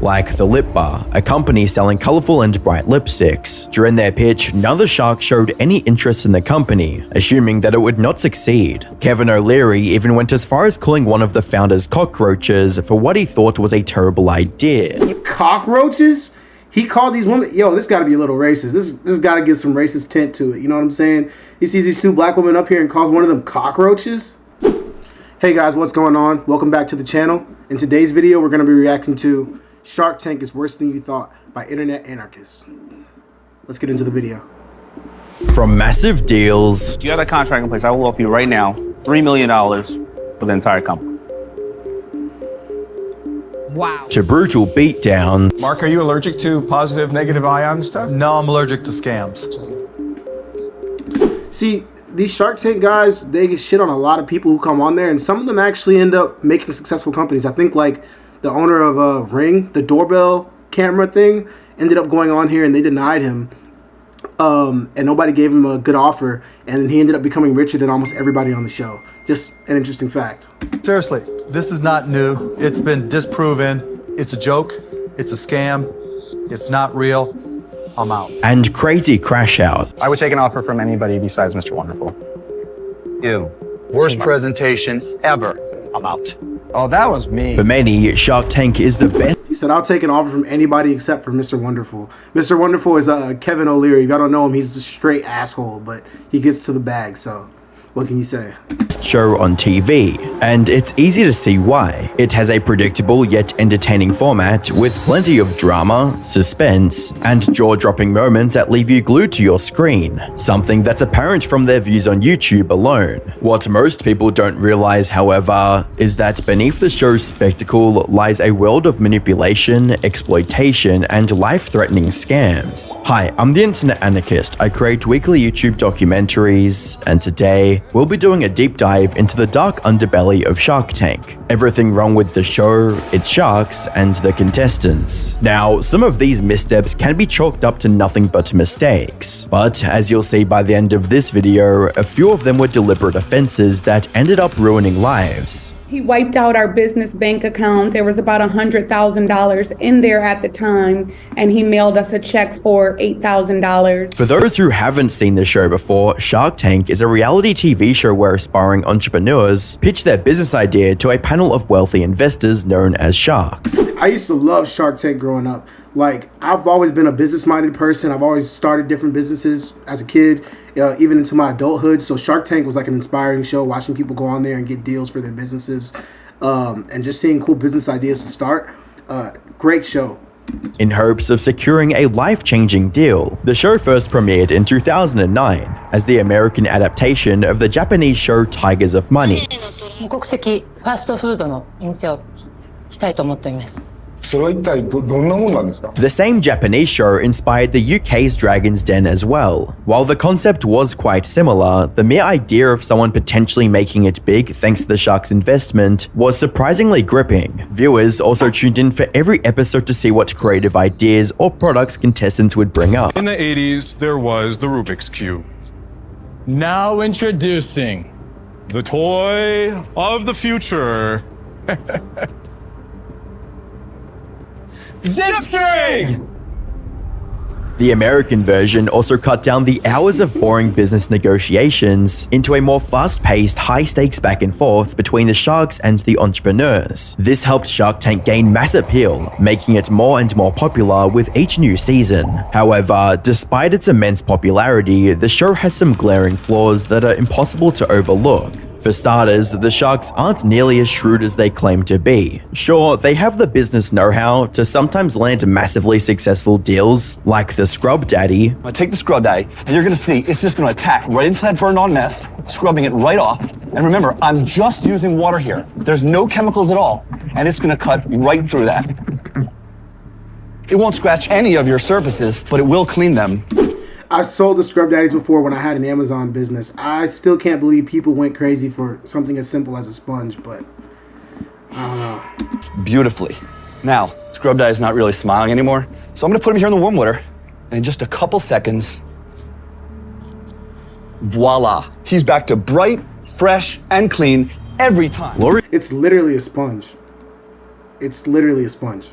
like the Lip Bar, a company selling colorful and bright lipsticks. During their pitch, none of the sharks showed any interest in the company, assuming that it would not succeed. Kevin O'Leary even went as far as calling one of the founders cockroaches for what he thought was a terrible idea. Cockroaches? He called these women, yo, this gotta be a little racist. This gotta give some racist tint to it, you know what I'm saying? He sees these two black women up here and calls one of them cockroaches? Hey guys, what's going on? Welcome back to the channel. In today's video, we're gonna be reacting to Shark Tank is Worse Than You Thought by Internet Anarchist. Let's get into the video. From massive deals... You got a contract in place, I will offer you right now $3 million for the entire company. Wow. To brutal beatdowns... Mark, are you allergic to positive, negative ion stuff? No, I'm allergic to scams. See, these Shark Tank guys, they get shit on a lot of people who come on there, and some of them actually end up making successful companies. I think like the owner of Ring, the doorbell camera thing, ended up going on here and they denied him. And nobody gave him a good offer, and he ended up becoming richer than almost everybody on the show. Just an interesting fact. Seriously, this is not new. It's been disproven. It's a joke. It's a scam. It's not real. I'm out. And crazy crash outs. I would take an offer from anybody besides Mr. Wonderful. You. Worst presentation ever. I'm out. Oh, that was me. For many, Shark Tank is the best. He said, I'll take an offer from anybody except for Mr. Wonderful. Mr. Wonderful is Kevin O'Leary. If y'all don't know him, he's a straight asshole, but he gets to the bag, so what can you say? Show on TV, and it's easy to see why. It has a predictable yet entertaining format with plenty of drama, suspense, and jaw-dropping moments that leave you glued to your screen, something that's apparent from their views on YouTube alone. What most people don't realize, however, is that beneath the show's spectacle lies a world of manipulation, exploitation, and life-threatening scams. Hi, I'm the Internet Anarchist. I create weekly YouTube documentaries, and today, we'll be doing a deep dive into the dark underbelly of Shark Tank. Everything wrong with the show, its sharks, and the contestants. Now, some of these missteps can be chalked up to nothing but mistakes. But, as you'll see by the end of this video, a few of them were deliberate offenses that ended up ruining lives. He wiped out our business bank account. There was about $100,000 in there at the time, and he mailed us a check for $8,000. For those who haven't seen the show before, Shark Tank is a reality TV show where aspiring entrepreneurs pitch their business idea to a panel of wealthy investors known as sharks. I used to love Shark Tank growing up. Like, I've always been a business-minded person. I've always started different businesses as a kid, even into my adulthood. So Shark Tank was like an inspiring show, watching people go on there and get deals for their businesses, and just seeing cool business ideas to start. Great show. In hopes of securing a life-changing deal, the show first premiered in 2009 as the American adaptation of the Japanese show Tigers of Money. 無国籍ファストフードのお店をしたいと思っています。 The same Japanese show inspired the UK's Dragon's Den as well. While the concept was quite similar, the mere idea of someone potentially making it big thanks to the shark's investment was surprisingly gripping. Viewers also tuned in for every episode to see what creative ideas or products contestants would bring up. In the 80s, there was the Rubik's Cube. Now introducing the toy of the future. Zipstring! The American version also cut down the hours of boring business negotiations into a more fast-paced, high-stakes back and forth between the sharks and the entrepreneurs. This helped Shark Tank gain mass appeal, making it more and more popular with each new season. However, despite its immense popularity, the show has some glaring flaws that are impossible to overlook. For starters, the sharks aren't nearly as shrewd as they claim to be. Sure, they have the business know-how to sometimes land massively successful deals, like the Scrub Daddy. I'm gonna take the Scrub Daddy, and you're gonna see it's just gonna attack right into that burned-on mess, scrubbing it right off. And remember, I'm just using water here. There's no chemicals at all, and it's gonna cut right through that. It won't scratch any of your surfaces, but it will clean them. I've sold the Scrub Daddies before when I had an Amazon business. I still can't believe people went crazy for something as simple as a sponge, but I don't know. Beautifully. Now, Scrub Daddy's not really smiling anymore, so I'm gonna put him here in the warm water, and in just a couple seconds, voila. He's back to bright, fresh, and clean every time. It's literally a sponge. It's literally a sponge.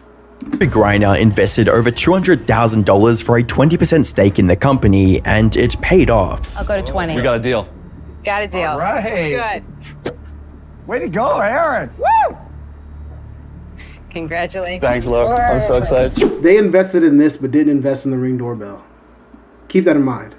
Greiner invested over $200,000 for a 20% stake in the company, and it paid off. I'll go to 20. We got a deal. Got a deal. All right. Good. Way to go, Aaron. Woo! Congratulations. Thanks, Laura. I'm so excited. They invested in this but didn't invest in the Ring doorbell. Keep that in mind.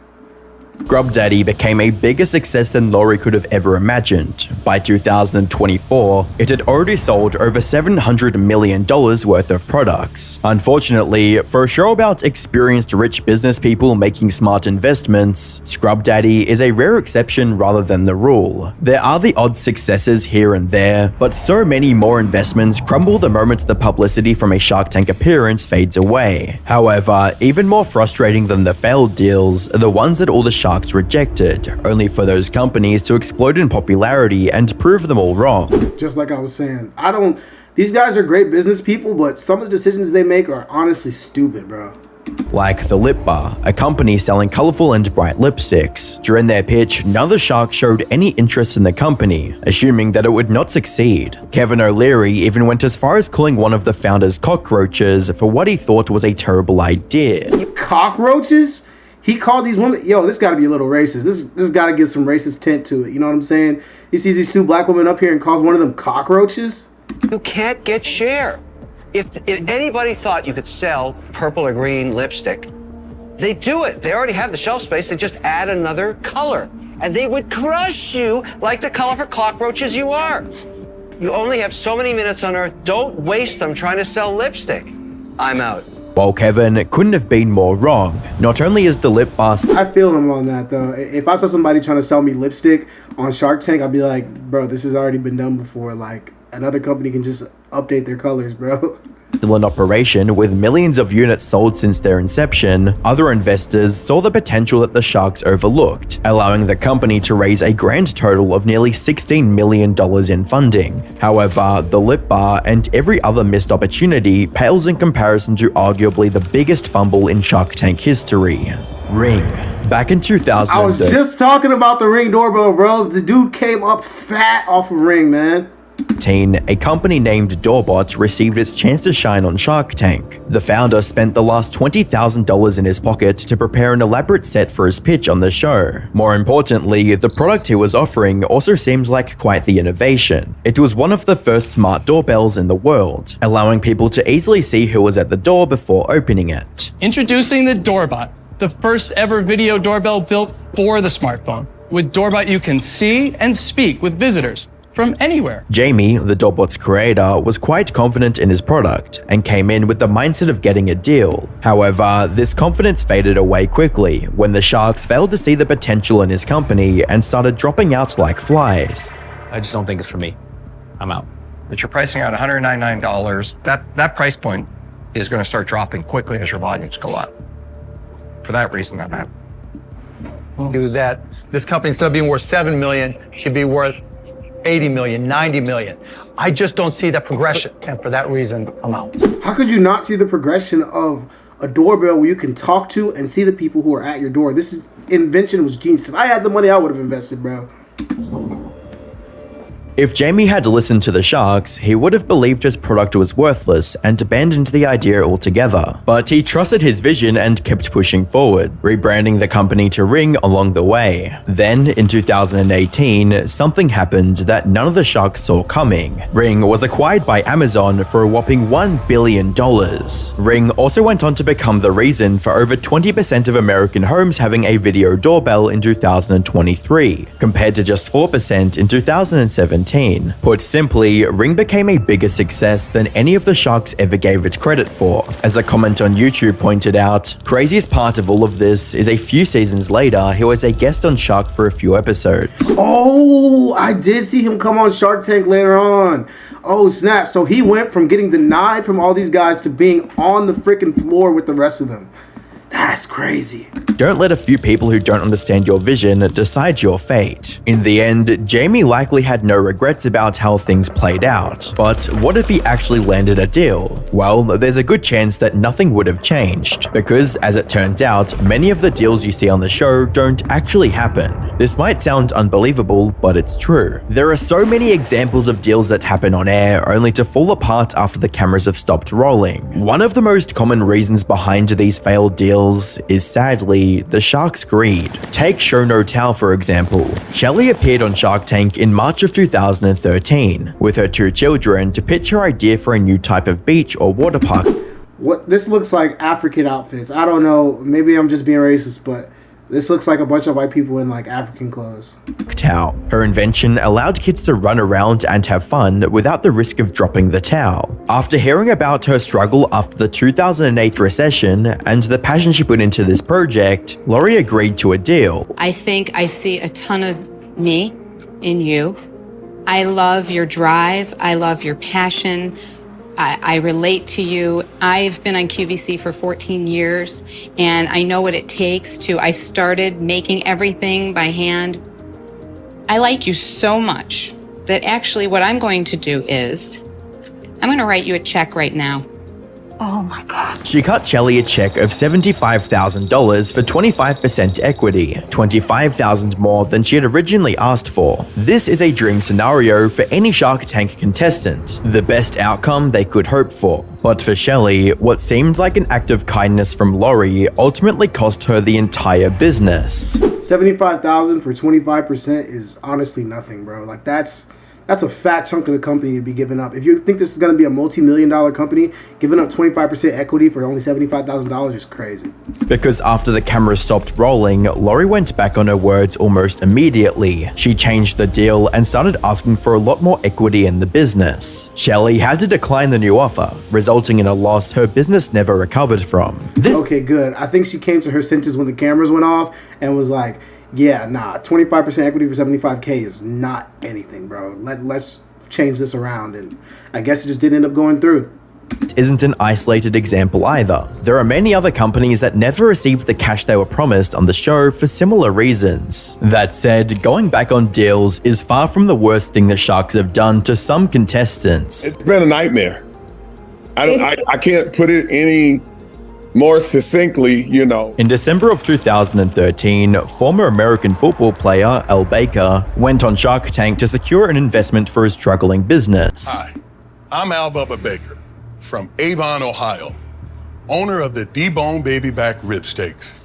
GrubDaddy became a bigger success than Lori could have ever imagined. By 2024, it had already sold over $700 million worth of products. Unfortunately, for a show about experienced rich business people making smart investments, GrubDaddy is a rare exception rather than the rule. There are the odd successes here and there, but so many more investments crumble the moment the publicity from a Shark Tank appearance fades away. However, even more frustrating than the failed deals are the ones that all the sharks rejected, only for those companies to explode in popularity and prove them all wrong. Just like I was saying, these guys are great business people, but some of the decisions they make are honestly stupid, bro. Like the Lip Bar, a company selling colorful and bright lipsticks. During their pitch, none of the sharks showed any interest in the company, assuming that it would not succeed. Kevin O'Leary even went as far as calling one of the founders cockroaches for what he thought was a terrible idea. Cockroaches? He called these women, yo, this got to be a little racist. This got to give some racist tint to it. You know what I'm saying? He sees these two black women up here and calls one of them cockroaches. You can't get share. If anybody thought you could sell purple or green lipstick, they do it. They already have the shelf space. They just add another color. And they would crush you like the colorful cockroaches you are. You only have so many minutes on Earth. Don't waste them trying to sell lipstick. I'm out. While Kevin couldn't have been more wrong. Not only is the lip bar I feel him on that, though. If I saw somebody trying to sell me lipstick on Shark Tank, I'd be like, bro, this has already been done before. Like, another company can just update their colors, bro. still in operation with millions of units sold since their inception, other investors saw the potential that the sharks overlooked, allowing the company to raise a grand total of nearly $16 million in funding. However, the Lip Bar and every other missed opportunity pales in comparison to arguably the biggest fumble in Shark Tank history. Ring. Back in 2000, I was just talking about the Ring doorbell, bro. The dude came up fat off of Ring, man. A company named Doorbot received its chance to shine on Shark Tank. The founder spent the last $20,000 in his pocket to prepare an elaborate set for his pitch on the show. More importantly, the product he was offering also seems like quite the innovation. It was one of the first smart doorbells in the world, allowing people to easily see who was at the door before opening it. Introducing the Doorbot, the first ever video doorbell built for the smartphone. With Doorbot, you can see and speak with visitors from anywhere. Jamie, the Doorbot's creator, was quite confident in his product and came in with the mindset of getting a deal. However, this confidence faded away quickly when the sharks failed to see the potential in his company and started dropping out like flies. I just don't think it's for me. I'm out. But you're pricing out $199. That price point is going to start dropping quickly as your volumes go up. For that reason, I'm out. Do that. This company, instead of being worth $7 million, should be worth 80 million, 90 million. I just don't see the progression. And for that reason, I'm out. How could you not see the progression of a doorbell where you can talk to and see the people who are at your door? This invention was genius. If I had the money, I would have invested, bro. If Jamie had listened to the sharks, he would have believed his product was worthless and abandoned the idea altogether. But he trusted his vision and kept pushing forward, rebranding the company to Ring along the way. Then, in 2018, something happened that none of the sharks saw coming. Ring was acquired by Amazon for a whopping $1 billion. Ring also went on to become the reason for over 20% of American homes having a video doorbell in 2023, compared to just 4% in 2017. Put simply, Ring became a bigger success than any of the sharks ever gave it credit for. As a comment on YouTube pointed out, craziest part of all of this is a few seasons later, he was a guest on Shark for a few episodes. Oh, I did see him come on Shark Tank later on. Oh, snap. So he went from getting denied from all these guys to being on the freaking floor with the rest of them. That's crazy. Don't let a few people who don't understand your vision decide your fate. In the end, Jamie likely had no regrets about how things played out. But what if he actually landed a deal? Well, there's a good chance that nothing would have changed, because as it turns out, many of the deals you see on the show don't actually happen. This might sound unbelievable, but it's true. There are so many examples of deals that happen on air only to fall apart after the cameras have stopped rolling. One of the most common reasons behind these failed deals is sadly the shark's greed. Take Show No Tell for example. Shelley appeared on Shark Tank in March of 2013 with her 2 children to pitch her idea for a new type of beach or water park. What this looks like African outfits. I don't know, maybe I'm just being racist, but this looks like a bunch of white people in like African clothes. Towel. Her invention allowed kids to run around and have fun without the risk of dropping the towel. After hearing about her struggle after the 2008 recession and the passion she put into this project, Lori agreed to a deal. I think I see a ton of me in you. I love your drive. I love your passion. I relate to you. I've been on QVC for 14 years, and I know what it takes I started making everything by hand. I like you so much that actually what I'm going to do is, I'm going to write you a check right now. Oh my God. She cut Shelley a check of $75,000 for 25% equity, $25,000 more than she had originally asked for. This is a dream scenario for any Shark Tank contestant, the best outcome they could hope for. But for Shelley, what seemed like an act of kindness from Lori ultimately cost her the entire business. $75,000 for 25% is honestly nothing, bro. Like that's a fat chunk of the company to be giving up. If you think this is going to be a multi-million-dollar company, giving up 25% equity for only $75,000 is crazy. Because after the camera stopped rolling, Lori went back on her words almost immediately. She changed the deal and started asking for a lot more equity in the business. Shelley had to decline the new offer, resulting in a loss her business never recovered from. Okay, good. I think she came to her senses when the cameras went off and was like, yeah, nah, 25% equity for $75K is not anything, bro. Let's change this around. And I guess it just didn't end up going through. Isn't an isolated example either. There are many other companies that never received the cash they were promised on the show for similar reasons. That said, going back on deals is far from the worst thing the Sharks have done to some contestants. It's been a nightmare. I can't put it any more succinctly, you know. In December of 2013, former American football player Al Baker went on Shark Tank to secure an investment for his struggling business. Hi, I'm Al Bubba Baker from Avon, Ohio, owner of the D-Bone Baby Back Rib Steaks.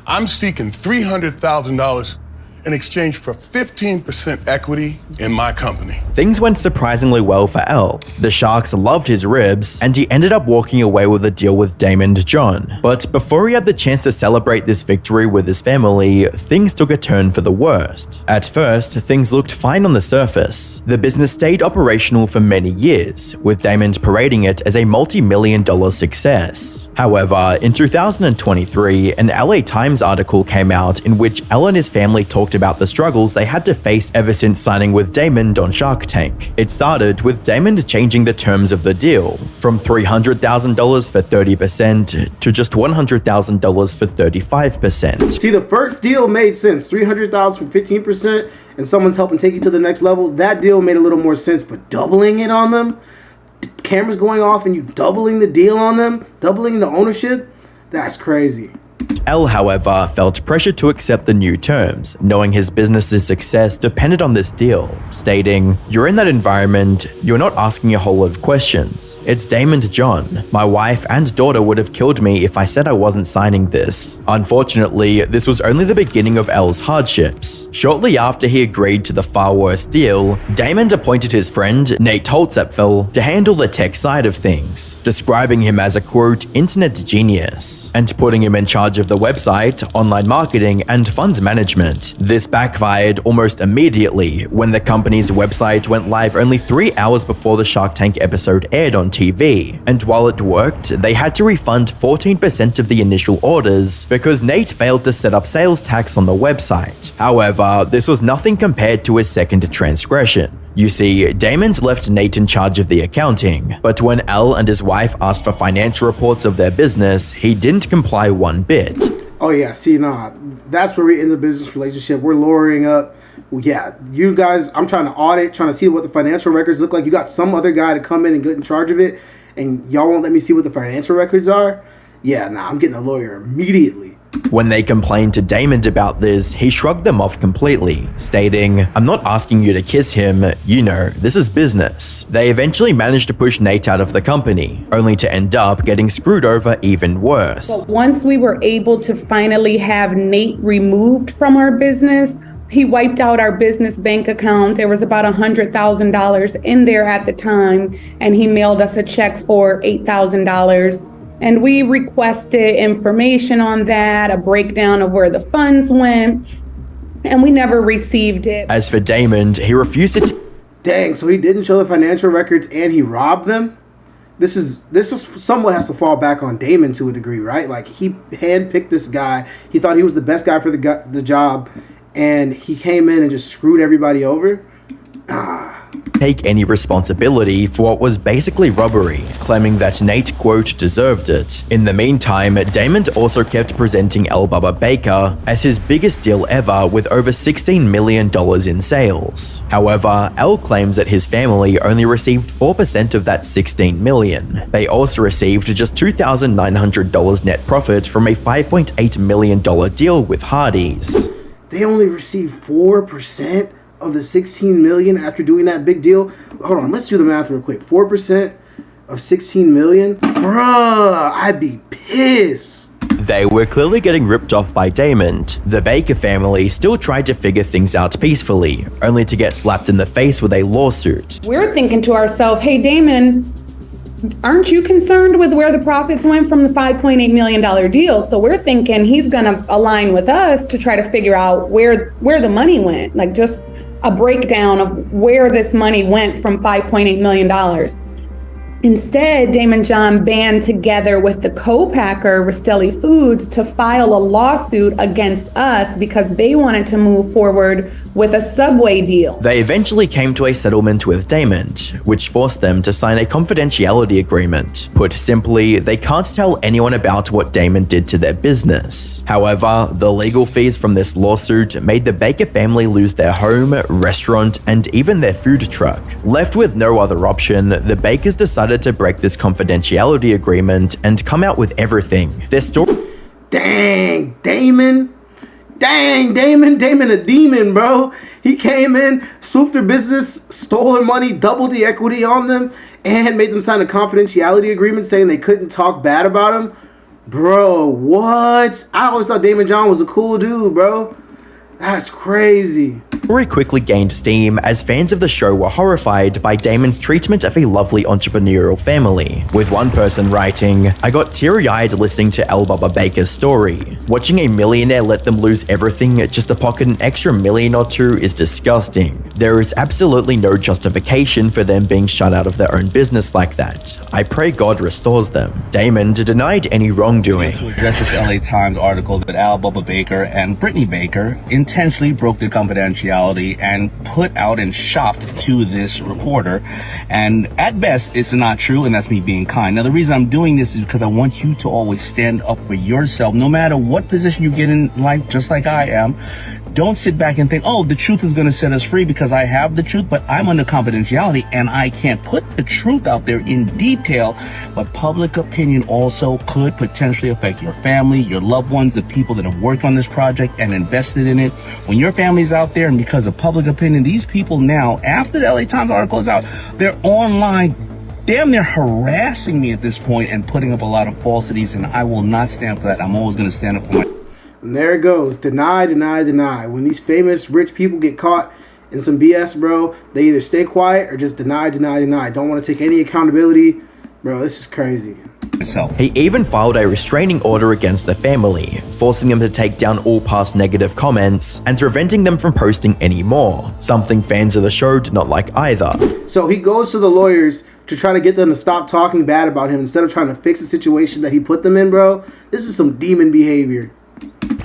I'm seeking $300,000 in exchange for 15% equity in my company. Things went surprisingly well for Al. The Sharks loved his ribs, and he ended up walking away with a deal with Damon John. But before he had the chance to celebrate this victory with his family, things took a turn for the worst. At first, things looked fine on the surface. The business stayed operational for many years, with Damon parading it as a multi-million-dollar success. However, in 2023, an LA Times article came out in which Al and his family talked about the struggles they had to face ever since signing with Damon on Shark Tank. It started with Damon changing the terms of the deal, from $300,000 for 30% to just $100,000 for 35%. See, the first deal made sense. $300,000 for 15%, and someone's helping take you to the next level. That deal made a little more sense, but doubling it on them? Cameras going off and you doubling the deal on them? Doubling the ownership? That's crazy. Al, however, felt pressure to accept the new terms, knowing his business's success depended on this deal, stating, "You're in that environment, you're not asking a whole lot of questions. It's Damon John. My wife and daughter would have killed me if I said I wasn't signing this." Unfortunately, this was only the beginning of Al's hardships. Shortly after he agreed to the far worse deal, Damon appointed his friend, Nate Holtzapfel, to handle the tech side of things, describing him as a quote, internet genius, and putting him in charge of the website, online marketing, and funds management. This backfired almost immediately when the company's website went live only 3 hours before the Shark Tank episode aired on TV. And while it worked, they had to refund 14% of the initial orders because Nate failed to set up sales tax on the website. However, this was nothing compared to his second transgression. You see, Damon left Nate in charge of the accounting, but when Al and his wife asked for financial reports of their business, he didn't comply one bit. Oh yeah, see, nah, that's where we end the business relationship. We're lowering up. Yeah, you guys, I'm trying to audit, trying to see what the financial records look like. You got some other guy to come in and get in charge of it, and y'all won't let me see what the financial records are? Yeah, nah, I'm getting a lawyer immediately. When they complained to Damon about this, he shrugged them off completely, stating, "I'm not asking you to kiss him, you know, this is business." They eventually managed to push Nate out of the company, only to end up getting screwed over even worse. But once we were able to finally have Nate removed from our business, he wiped out our business bank account. There was about $100,000 in there at the time, and he mailed us a check for $8,000. And we requested information on that, a breakdown of where the funds went, and we never received it. As for Damon, he refused to... Dang, so he didn't show the financial records and he robbed them? This is somewhat has to fall back on Damon to a degree, right? Like, he handpicked this guy. He thought he was the best guy for the job, and he came in and just screwed everybody over? Take any responsibility for what was basically robbery, claiming that Nate, quote, deserved it. In the meantime, Damon also kept presenting El Bubba Baker as his biggest deal ever with over $16 million in sales. However, El claims that his family only received 4% of that $16 million. They also received just $2,900 net profit from a $5.8 million deal with Hardee's. They only received 4% of the 16 million after doing that big deal. Hold on, let's do the math real quick. 4% of 16 million? Bruh, I'd be pissed. They were clearly getting ripped off by Damon. The Baker family still tried to figure things out peacefully, only to get slapped in the face with a lawsuit. We're thinking to ourselves, hey, Damon, aren't you concerned with where the profits went from the $5.8 million deal? So we're thinking he's gonna align with us to try to figure out where the money went, like just a breakdown of where this money went from $5.8 million. Instead, Damon John band together with the co-packer, Rastelli Foods, to file a lawsuit against us because they wanted to move forward with a Subway deal. They eventually came to a settlement with Damon, which forced them to sign a confidentiality agreement. Put simply, they can't tell anyone about what Damon did to their business. However, the legal fees from this lawsuit made the Baker family lose their home, restaurant, and even their food truck. Left with no other option, the Bakers decided to break this confidentiality agreement and come out with everything. Their story... Dang, Damon. Dang, Damon a demon, bro. He came in, swooped their business, stole their money, doubled the equity on them, and made them sign a confidentiality agreement saying they couldn't talk bad about him. Bro, what? I always thought Damon John was a cool dude, bro. That's crazy. Story quickly gained steam as fans of the show were horrified by Damon's treatment of a lovely entrepreneurial family, with one person writing, "I got teary-eyed listening to El Bubba Baker's story. Watching a millionaire let them lose everything just to pocket an extra million or two is disgusting. There is absolutely no justification for them being shut out of their own business like that. I pray God restores them." Damon denied any wrongdoing. To address this LA Times article that Al Bubba Baker and Brittany Baker intentionally broke the confidentiality and put out and shopped to this reporter. And at best, it's not true, and that's me being kind. Now, the reason I'm doing this is because I want you to always stand up for yourself, no matter what position you get in life, just like I am. Don't sit back and think, oh, the truth is going to set us free because I have the truth, but I'm under confidentiality and I can't put the truth out there in detail. But public opinion also could potentially affect your family, your loved ones, the people that have worked on this project and invested in it. When your family's out there and because of public opinion, these people now, after the LA Times article is out, they're online damn near harassing me at this point and putting up a lot of falsities, and I will not stand for that. I'm always going to stand up for my... And there it goes. Deny, deny, deny. When these famous rich people get caught in some BS, bro, they either stay quiet or just deny, deny, deny. Don't want to take any accountability. Bro, this is crazy. He even filed a restraining order against the family, forcing them to take down all past negative comments and preventing them from posting any more, something fans of the show did not like either. So he goes to the lawyers to try to get them to stop talking bad about him instead of trying to fix the situation that he put them in, bro. This is some demon behavior.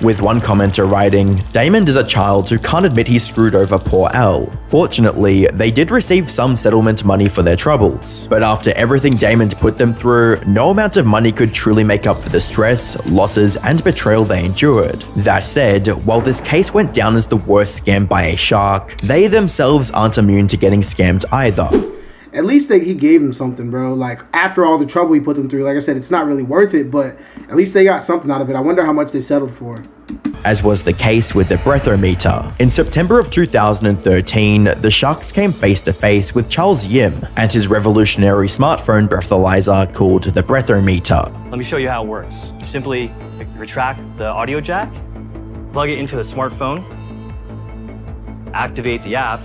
with one commenter writing, "Damon is a child who can't admit he screwed over poor Al. Fortunately, they did receive some settlement money for their troubles, but after everything Damon put them through, no amount of money could truly make up for the stress, losses, and betrayal they endured. That said, while this case went down as the worst scam by a shark, they themselves aren't immune to getting scammed either." At least he gave him something, bro. Like, after all the trouble he put them through, like I said, it's not really worth it, but at least they got something out of it. I wonder how much they settled for. As was the case with the breathometer. In September of 2013, the Sharks came face to face with Charles Yim and his revolutionary smartphone breathalyzer called the breathometer. Let me show you how it works. Simply retract the audio jack, plug it into the smartphone, activate the app.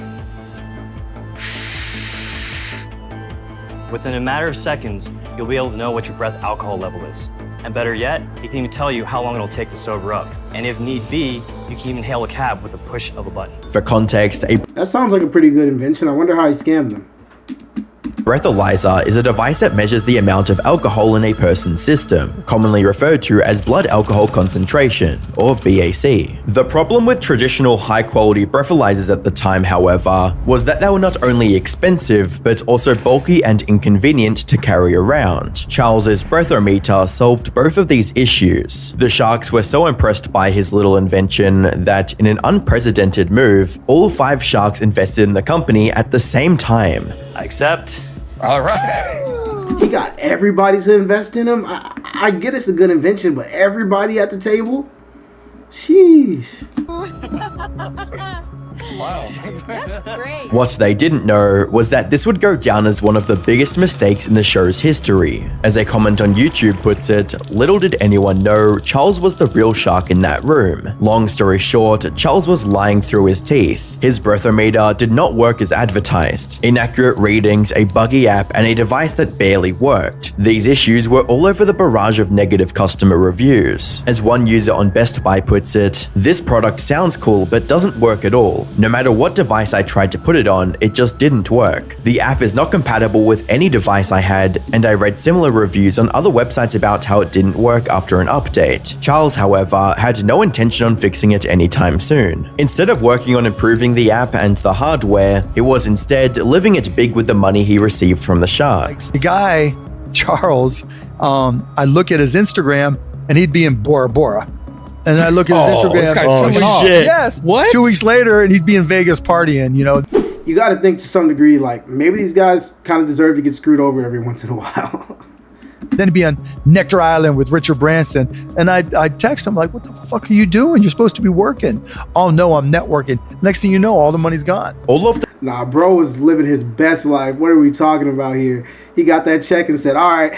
Within a matter of seconds, you'll be able to know what your breath alcohol level is. And better yet, it can even tell you how long it'll take to sober up. And if need be, you can even hail a cab with a push of a button. For context, that sounds like a pretty good invention. I wonder how he scammed them. breathalyzer is a device that measures the amount of alcohol in a person's system, commonly referred to as blood alcohol concentration, or BAC. The problem with traditional high-quality breathalyzers at the time, however, was that they were not only expensive, but also bulky and inconvenient to carry around. Charles's breathometer solved both of these issues. The Sharks were so impressed by his little invention that, in an unprecedented move, all 5 Sharks invested in the company at the same time. I accept. All right. He got everybody to invest in him. I get it's a good invention, but everybody at the table? Sheesh. Wow. That's great. What they didn't know was that this would go down as one of the biggest mistakes in the show's history. As a comment on YouTube puts it, little did anyone know Charles was the real shark in that room. Long story short, Charles was lying through his teeth. His breathometer did not work as advertised. Inaccurate readings, a buggy app, and a device that barely worked. These issues were all over the barrage of negative customer reviews. As one user on Best Buy puts it, "This product sounds cool but doesn't work at all. No matter what device I tried to put it on, it just didn't work. The app is not compatible with any device I had, and I read similar reviews on other websites about how it didn't work after an update." Charles, however, had no intention on fixing it anytime soon. Instead of working on improving the app and the hardware, he was instead living it big with the money he received from the Sharks. The guy, Charles, I look at his Instagram and he'd be in Bora Bora. And I look at his Instagram. This guy's shit. Yes. What? 2 weeks later, and he'd be in Vegas partying, you know. You got to think to some degree, like, maybe these guys kind of deserve to get screwed over every once in a while. Then he'd be on Nectar Island with Richard Branson. And I'd text him, like, what the fuck are you doing? You're supposed to be working. Oh, no, I'm networking. Next thing you know, all the money's gone. Nah, bro was living his best life. What are we talking about here? He got that check and said, all right,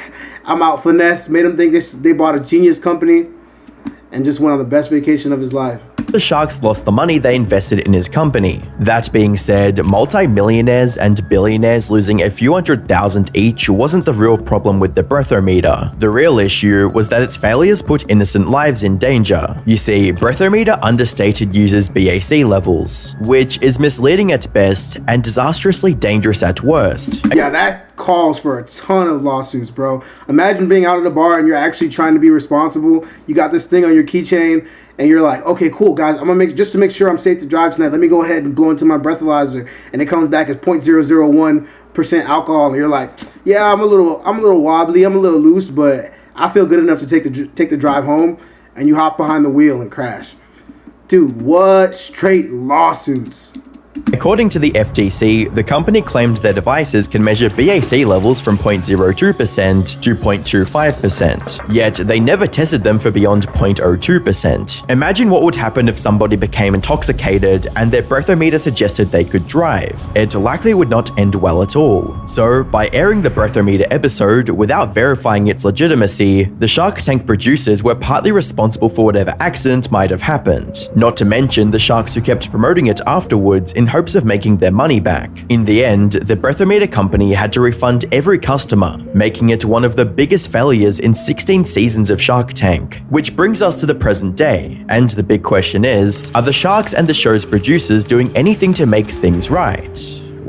I'm out. Finesse made him think they bought a genius company and just went on the best vacation of his life. The Sharks lost the money they invested in his company. That being said, multi-millionaires and billionaires losing a few $100,000 each wasn't the real problem with the breathometer. The real issue was that its failures put innocent lives in danger. You see, breathometer understated users' BAC levels, which is misleading at best and disastrously dangerous at worst. Yeah, that calls for a ton of lawsuits, bro. Imagine being out at a bar and you're actually trying to be responsible. You got this thing on your keychain and you're like, okay, cool, guys, I'm gonna just to make sure I'm safe to drive tonight, let me go ahead and blow into my breathalyzer, and it comes back as 0.001% alcohol, and you're like, yeah, I'm a little wobbly, I'm a little loose, but I feel good enough to take the drive home, and you hop behind the wheel and crash. Dude, what? Straight lawsuits. According to the FTC, the company claimed their devices can measure BAC levels from 0.02% to 0.25%, yet they never tested them for beyond 0.02%. Imagine what would happen if somebody became intoxicated and their breathometer suggested they could drive. It likely would not end well at all. So, by airing the breathometer episode without verifying its legitimacy, the Shark Tank producers were partly responsible for whatever accident might have happened. Not to mention the Sharks who kept promoting it afterwards in hopes of making their money back. In the end, the breathometer company had to refund every customer, making it one of the biggest failures in 16 seasons of Shark Tank. Which brings us to the present day, and the big question is, are the Sharks and the show's producers doing anything to make things right?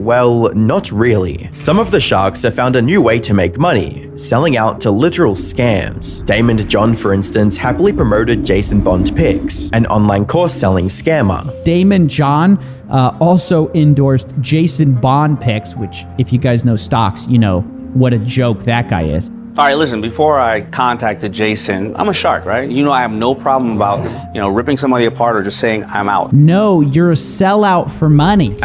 Well, not really. Some of the sharks have found a new way to make money, selling out to literal scams. Damon John, for instance, happily promoted Jason Bond Picks, an online course selling scammer. Damon John also endorsed Jason Bond Picks, which, if you guys know stocks, you know what a joke that guy is. All right, listen, before I contacted Jason, I'm a shark, right? You know I have no problem about, ripping somebody apart or just saying I'm out. No, you're a sellout for money.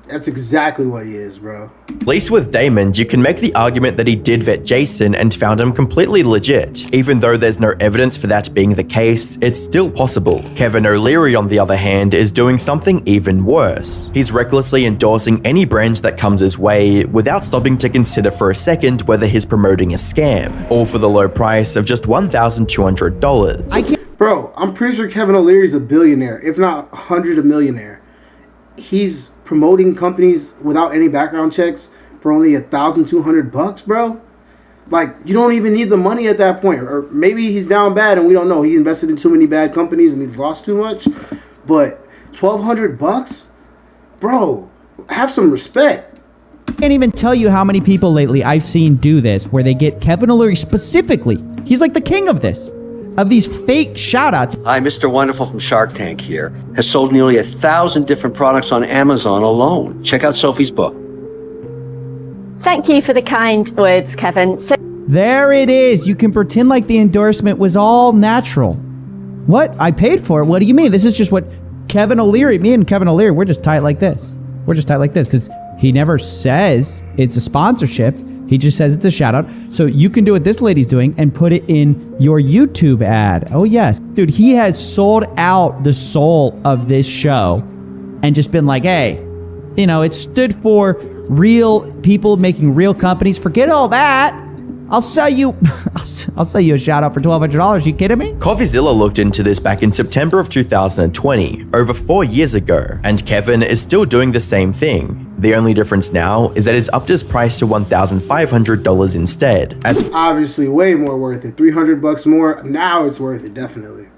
That's exactly what he is, bro. At least with Damon, you can make the argument that he did vet Jason and found him completely legit. Even though there's no evidence for that being the case, it's still possible. Kevin O'Leary, on the other hand, is doing something even worse. He's recklessly endorsing any brand that comes his way without stopping to consider for a second whether he's promoting a scam, all for the low price of just $1,200. Bro, I'm pretty sure Kevin O'Leary's a billionaire, if not a millionaire. He's promoting companies without any background checks for only $1,200, bro. Like, you don't even need the money at that point. Or maybe he's down bad and we don't know. He invested in too many bad companies and he's lost too much. But $1,200, bro, have some respect. I can't even tell you how many people lately I've seen do this, where they get Kevin O'Leary specifically. He's like the king of this. Of these fake shout-outs. Hi, Mr. Wonderful from Shark Tank here. Has sold nearly 1,000 different products on Amazon alone. Check out Sophie's book. Thank you for the kind words, Kevin. There it is. You can pretend like the endorsement was all natural. What? I paid for it? What do you mean? This is just what Kevin O'Leary, me and Kevin O'Leary, we're just tight like this. We're just tight like this because he never says it's a sponsorship. He just says it's a shout out. So you can do what this lady's doing and put it in your YouTube ad. Oh yes. Dude, he has sold out the soul of this show and just been like, hey, it stood for real people making real companies. Forget all that. I'll sell you I'll sell you a shout out for $1,200. You kidding me? Coffeezilla looked into this back in September of 2020, over 4 years ago, and Kevin is still doing the same thing. The only difference now is that he's upped his price to $1,500 instead. As obviously way more worth it. $300 more. Now it's worth it, definitely.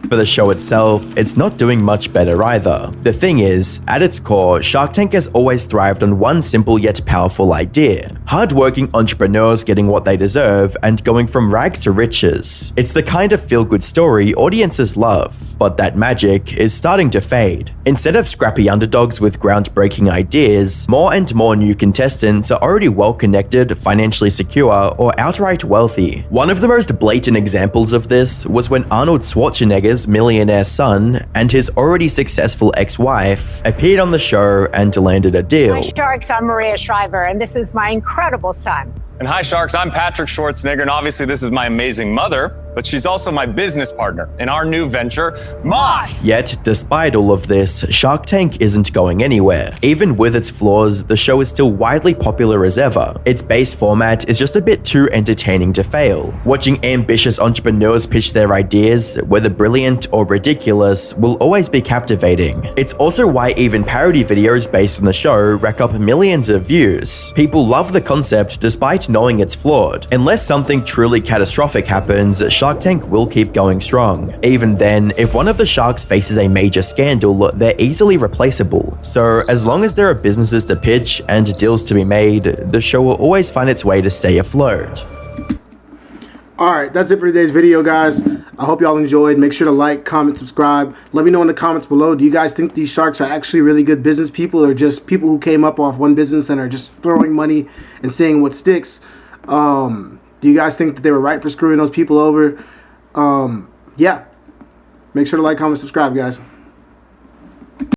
For the show itself, it's not doing much better either. The thing is, at its core, Shark Tank has always thrived on one simple yet powerful idea: hardworking entrepreneurs getting what they deserve and going from rags to riches. It's the kind of feel-good story audiences love, but that magic is starting to fade. Instead of scrappy underdogs with groundbreaking ideas, more and more new contestants are already well-connected, financially secure, or outright wealthy. One of the most blatant examples of this was when Arnold Schwarzenegger's millionaire son and his already successful ex-wife appeared on the show and landed a deal. Hi, Sharks. I'm Maria Shriver, and this is my incredible son. And hi, Sharks. I'm Patrick Schwarzenegger, and obviously this is my amazing mother, but she's also my business partner in our new venture, Mosh. Yet, despite all of this, Shark Tank isn't going anywhere. Even with its flaws, the show is still widely popular as ever. Its base format is just a bit too entertaining to fail. Watching ambitious entrepreneurs pitch their ideas, whether brilliant or ridiculous, will always be captivating. It's also why even parody videos based on the show rack up millions of views. People love the concept despite knowing it's flawed. Unless something truly catastrophic happens, Shark Tank will keep going strong. Even then, if one of the sharks faces a major scandal, they're easily replaceable. So as long as there are businesses to pitch and deals to be made, the show will always find its way to stay afloat. Alright, that's it for today's video, guys. I hope y'all enjoyed. Make sure to like, comment, subscribe. Let me know in the comments below. Do you guys think these sharks are actually really good business people, or just people who came up off one business and are just throwing money and seeing what sticks? Do you guys think that they were right for screwing those people over? Yeah. Make sure to like, comment, subscribe, guys.